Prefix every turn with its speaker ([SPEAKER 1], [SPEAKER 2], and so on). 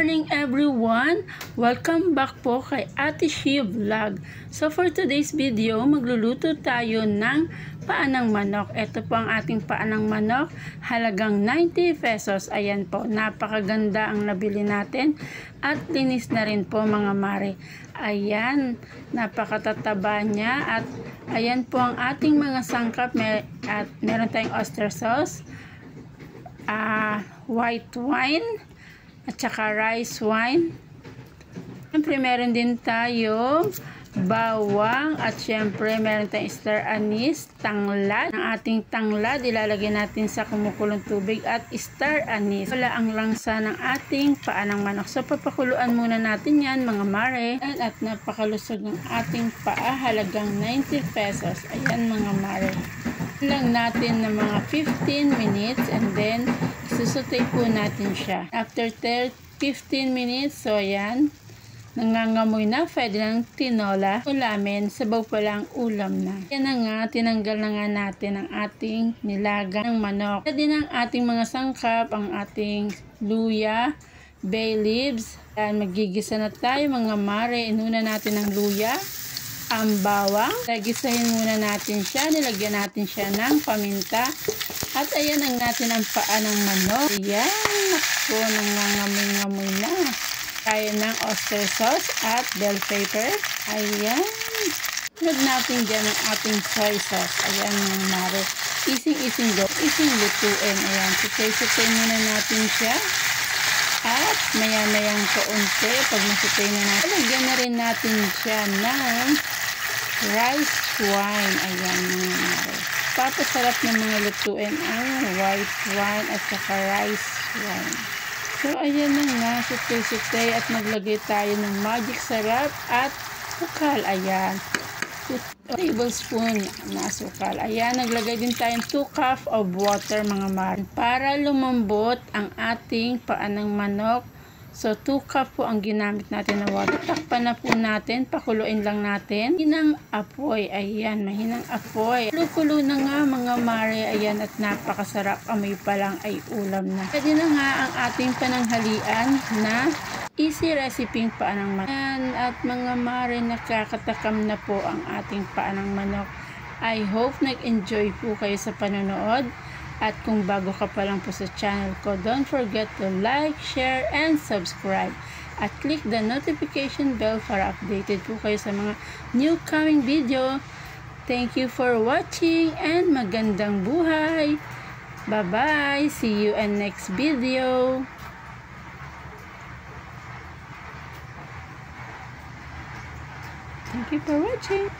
[SPEAKER 1] morning everyone! Welcome back po kay Ate Shi Vlog. So for today's video, magluluto tayo ng paanang manok. Ito po ang ating paanang manok, halagang 90 pesos. Ayan po, napakaganda ang nabili natin at linis na rin po mga mare. Ayan, napakatataba niya at ayan po ang ating mga sangkap. At meron tayong oyster sauce, white wine, at saka rice wine. Siyempre meron din tayo bawang at siyempre meron tayong star anise, tanglad. Ang ating tanglad ilalagay natin sa kumukulong tubig at star anise. Wala ang langsa ng ating paanang manok. So papakuluan muna natin yan mga mare. At napakalusog ng ating paa, halagang 90 pesos. Ayan mga mare. Lang natin ng mga 15 minutes and then susutay po natin siya. After 15 minutes, so ayan, nangangamoy na, pwede ng tinola, ulamin, sabaw pa lang ulam na. Yan na nga, tinanggal na nga natin ang ating nilagang ng manok. Yan din ang ating mga sangkap, ang ating luya, bay leaves. Yan, magigisa na tayo mga mare. Inuna natin ang luya, ang bawang. Lagisahin muna natin siya, nilagyan natin siya ng paminta. At ayan ang natin ang paa ng manok. Ayan, ako, nangangamoy-ngamoy na. Tayo ng oyster sauce at bell pepper. Ayan. Sunod natin dyan ang ating soy sauce. Ayan mga mare. Ising-ising go. Ising lutuin. Ayan. Sutay-sutay muna natin siya. At maya-mayang kaunti. Pag nasutay na natin, lagyan na rin natin siya ng rice wine. Ayan mga mare. Papasarap ng mga lutuin ang white wine at saka rice wine. So, ayan na nga, sutay-sutay at maglagay tayo ng magic sarap at sukal. Ayan, 2 tablespoon na sukal. Ayan, naglagay din tayo 2 cup of water mga mar para lumambot ang ating paanang manok. So, 2 cup po ang ginamit natin na water. Takpan na po natin. Pakuluin lang natin. Mahinang apoy. Ayan, mahinang apoy. Kulo na nga mga mare. Ayan, at napakasarap. Amoy pa lang ay ulam na. Pwede na nga ang ating pananghalian na easy recipe paanang manok. Ayan, at mga mare, nakakatakam na po ang ating paanang manok. I hope nag-enjoy po kayo sa panonood. At kung bago ka pa lang po sa channel ko, don't forget to like, share, and subscribe. At click the notification bell para updated po kayo sa mga new coming video. Thank you for watching and magandang buhay! Bye-bye! See you in next video! Thank you for watching!